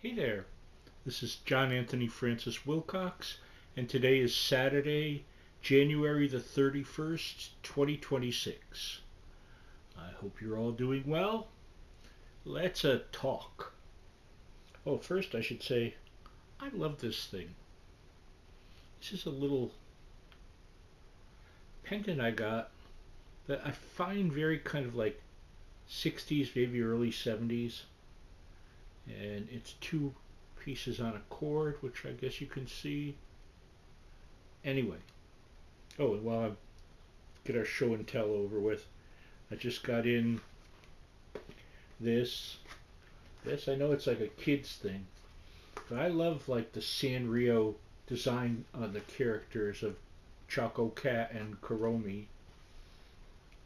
Hey there, this is John Anthony Francis Wilcox, and today is Saturday, January the 31st, 2026. I hope you're all doing well. Let's talk. Oh, first I should say, I love this thing. This is a little pendant I got that I find very kind of like 60s, maybe early 70s, and it's two pieces on a cord, which I guess you can see. Anyway, oh, and while I get our show and tell over with, I just got in this. This I know it's like a kids thing, but I love like the Sanrio design on the characters of Choco Cat and Kuromi.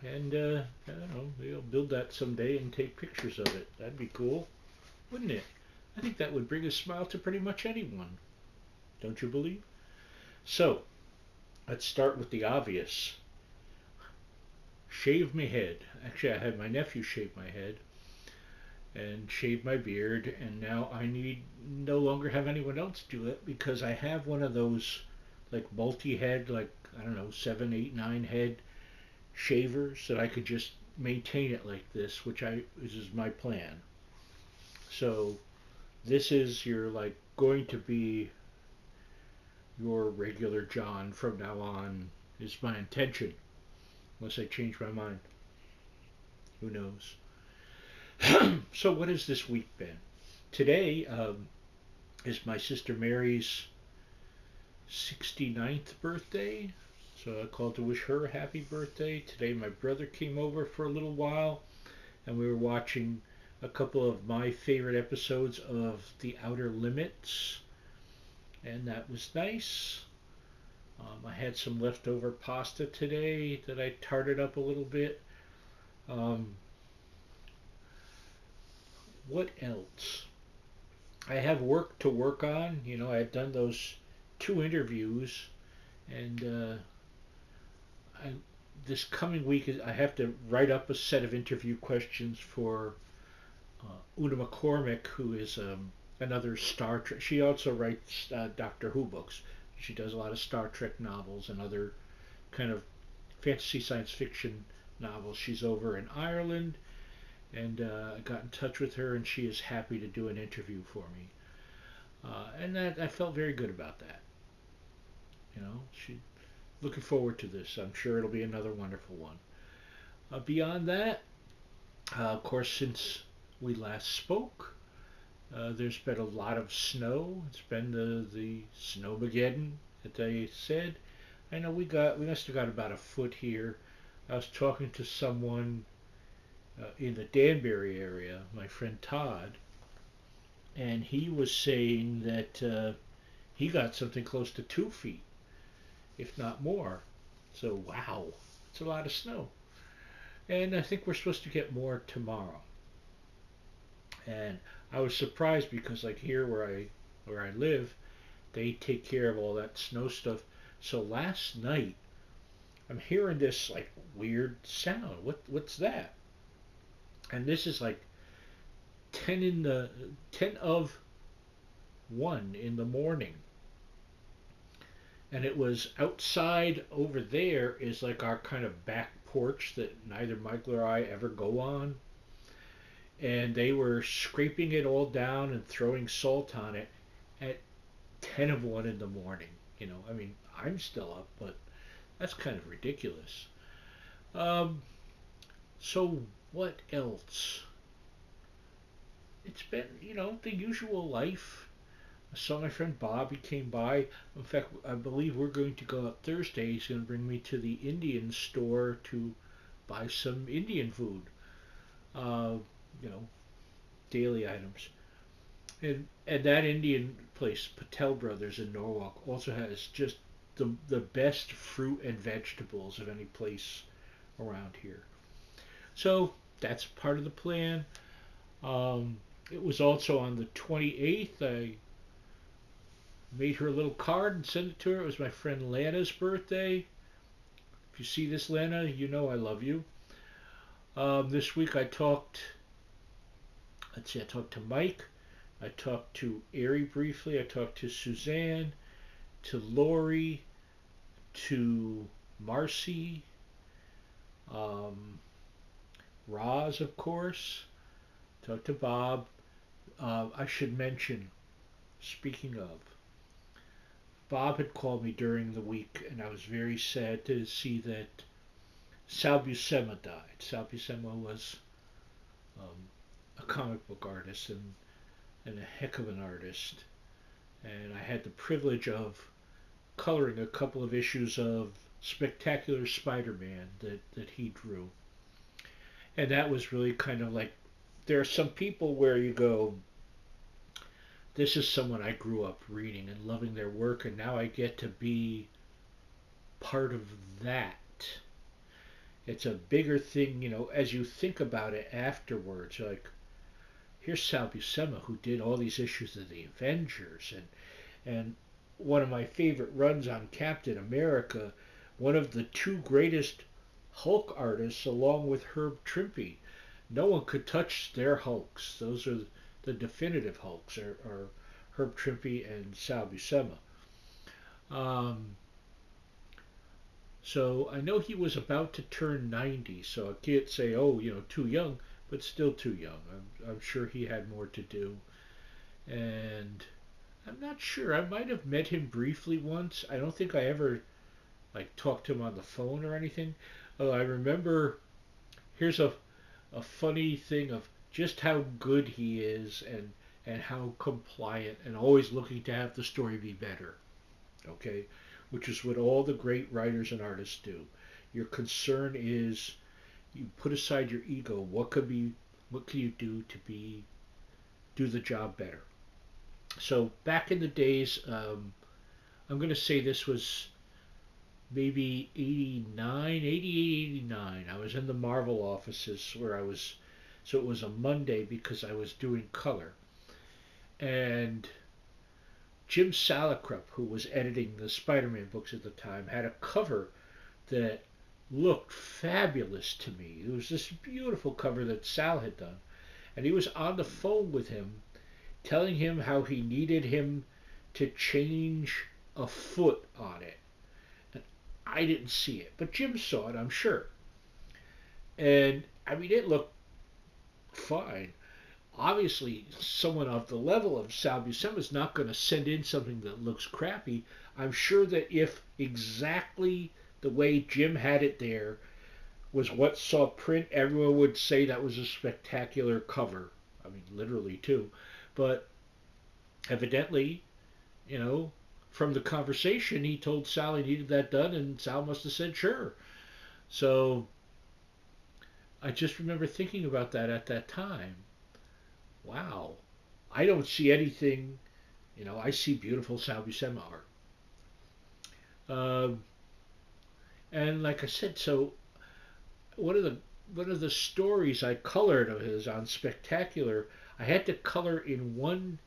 And I don't know, maybe I'll build that someday and take pictures of it. That'd be cool, wouldn't it? I think that would bring a smile to pretty much anyone. Don't you believe? So let's start with the obvious. Shave my head. Actually, I had my nephew shave my head and shave my beard, and now I need no longer have anyone else do it because I have one of those like multi-head, like I don't know, 7, 8, 9 head shavers that I could just maintain it like this is my plan. So this is your like going to be your regular John from now on is my intention, unless I change my mind. Who knows? So what has this week been? Today is my sister Mary's 69th birthday. So I called to wish her a happy birthday. Today my brother came over for a little while and we were watching a couple of my favorite episodes of The Outer Limits, and that was nice. I had some leftover pasta today that I tarted up a little bit. Um, what else? I have work to work on. You know, I had done those two interviews, and I this coming week I have to write up a set of interview questions for Una McCormick, who is another Star Trek. She also writes Doctor Who books. She does a lot of Star Trek novels and other kind of fantasy science fiction novels. She's over in Ireland, and I got in touch with her, and she is happy to do an interview for me. And that I felt very good about that. You know, she looking forward to this. I'm sure it'll be another wonderful one. Beyond that, of course, since we last spoke, there's been a lot of snow. It's been the snowmageddon that they said. I know we must have got about a foot here. I was talking to someone in the Danbury area, my friend Todd, and he was saying that he got something close to 2 feet, if not more. So wow, it's a lot of snow. And I think we're supposed to get more tomorrow. And I was surprised because like here where I live, they take care of all that snow stuff. So last night I'm hearing this like weird sound. What's that? And this is like 10 of 1 in the morning. And it was outside over there is like our kind of back porch that neither Michael or I ever go on. And they were scraping it all down and throwing salt on it at 10 of 1 in the morning. You know, I mean, I'm still up, but that's kind of ridiculous. Um, so what else? It's been, you know, the usual life. I saw my friend Bob. He came by. In fact, I believe we're going to go out Thursday. He's going to bring me to the Indian store to buy some Indian food. Uh, you know, daily items. And that Indian place, Patel Brothers in Norwalk, also has just the best fruit and vegetables of any place around here. So that's part of the plan. Um, it was also on the 28th. I made her a little card and sent it to her. It was my friend Lana's birthday. If you see this, Lana, you know I love you. This week I talked. Let's see, I talked to Mike, I talked to Ari briefly. I talked to Suzanne, to Lori, to Marcy, um, Roz, of course. Talked to Bob. I should mention, speaking of, Bob had called me during the week, and I was very sad to see that Sal Buscema died. Sal Buscema was um, a comic book artist and a heck of an artist. And I had the privilege of coloring a couple of issues of Spectacular Spider-Man that he drew. And that was really kind of like, there are some people where you go, this is someone I grew up reading and loving their work, and now I get to be part of that. It's a bigger thing, as you think about it afterwards. You're like, here's Sal Buscema who did all these issues of the Avengers, and one of my favorite runs on Captain America, one of the two greatest Hulk artists, along with Herb Trimpe. No one could touch their Hulks. Those are the definitive Hulks, are Herb Trimpe and Sal Buscema. Um, so I know he was about to turn 90, so I can't say, oh, too young, but still too young. I'm sure he had more to do. And I'm not sure. I might have met him briefly once. I don't think I ever like talked to him on the phone or anything. Oh, I remember. Here's a funny thing of just how good he is and how compliant and always looking to have the story be better. Okay, which is what all the great writers and artists do. Your concern is you put aside your ego. What can you do to do the job better? So back in the days, I'm going to say this was maybe 89, 88, 89. I was in the Marvel offices where I was, so it was a Monday because I was doing color. And Jim Salicrup, who was editing the Spider-Man books at the time, had a cover that looked fabulous to me. It was this beautiful cover that Sal had done. And he was on the phone with him, telling him how he needed him to change a foot on it. And I didn't see it, but Jim saw it, I'm sure. And I mean, it looked fine. Obviously, someone of the level of Sal Buscema is not going to send in something that looks crappy. I'm sure that if exactly the way Jim had it there was what saw print, everyone would say that was a spectacular cover. I mean, literally, too. But evidently, you know, from the conversation, he told Sal he needed that done, and Sal must have said sure. So I just remember thinking about that at that time. Wow, I don't see anything. I see beautiful Sal Buscema art. Um, and like I said, so one of the one of the stories I colored of his on Spectacular, I had to color in one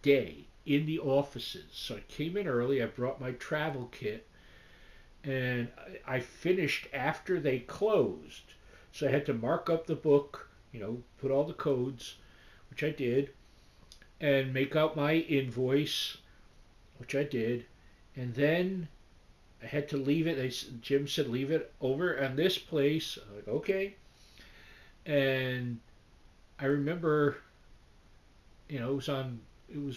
day in the offices. So I came in early. I brought my travel kit, and I finished after they closed. So I had to mark up the book, put all the codes, which I did, and make out my invoice, which I did, and then I had to leave it. Jim said, leave it over on this place. I'm like, okay. And I remember, it was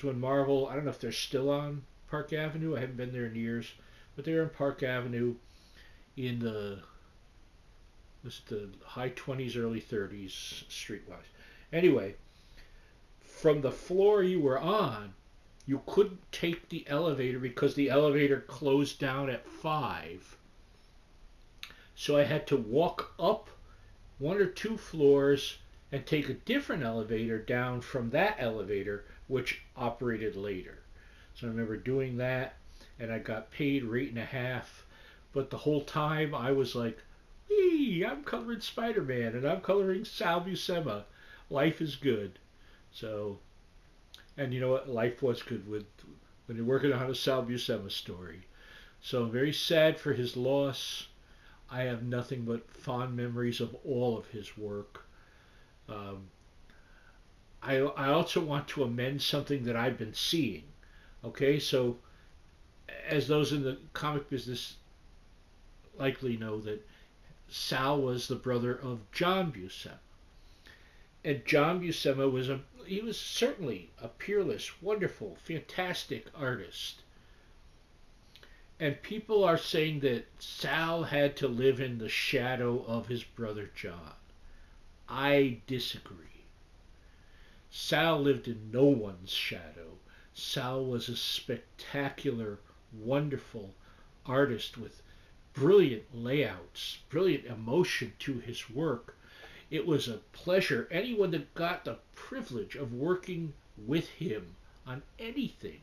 when Marvel, I don't know if they're still on Park Avenue. I haven't been there in years, but they're on Park Avenue in the high 20s, early 30s, streetwise. Anyway, from the floor you were on, you couldn't take the elevator because the elevator closed down at 5. So I had to walk up one or two floors and take a different elevator down from that elevator, which operated later. So I remember doing that, and I got paid rate and a half. But the whole time I was like, "Hey, I'm coloring Spider-Man, and I'm coloring Sal Buscema. Life is good." So, and you know what? Life was good when you're working on a Sal Buscema story. So I'm very sad for his loss. I have nothing but fond memories of all of his work. Um, I also want to amend something that I've been seeing. Okay, so as those in the comic business likely know, that Sal was the brother of John Buscema. And John Buscema he was certainly a peerless, wonderful, fantastic artist. And people are saying that Sal had to live in the shadow of his brother John. I disagree. Sal lived in no one's shadow. Sal was a spectacular, wonderful artist with brilliant layouts, brilliant emotion to his work. It was a pleasure. Anyone that got the privilege of working with him on anything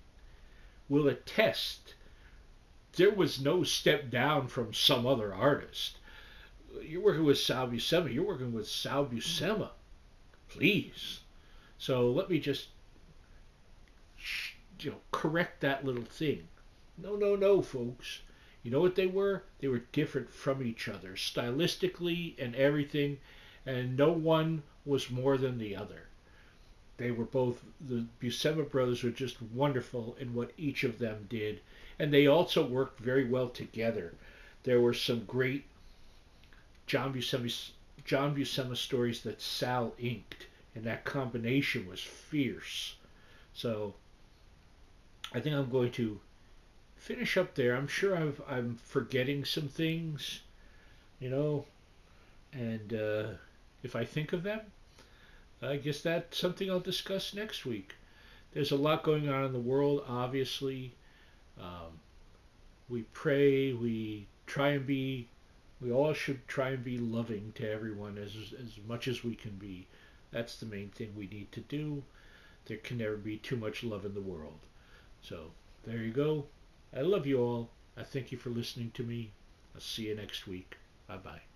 will attest there was no step down from some other artist. You're working with Sal Buscema. You're working with Sal Buscema. Please. So let me just correct that little thing. No, no, no, folks. You know what they were? They were different from each other, stylistically and everything, and no one was more than the other. They were both, the Buscema brothers were just wonderful in what each of them did, and they also worked very well together. There were some great John Buscema stories that Sal inked, and that combination was fierce. So I think I'm going to finish up there. I'm sure I'm forgetting some things, you know, and if I think of them, I guess that's something I'll discuss next week. There's a lot going on in the world, obviously. Um, we pray, we all should try and be loving to everyone as much as we can be. That's the main thing we need to do. There can never be too much love in the world. So, there you go. I love you all. I thank you for listening to me. I'll see you next week. Bye bye.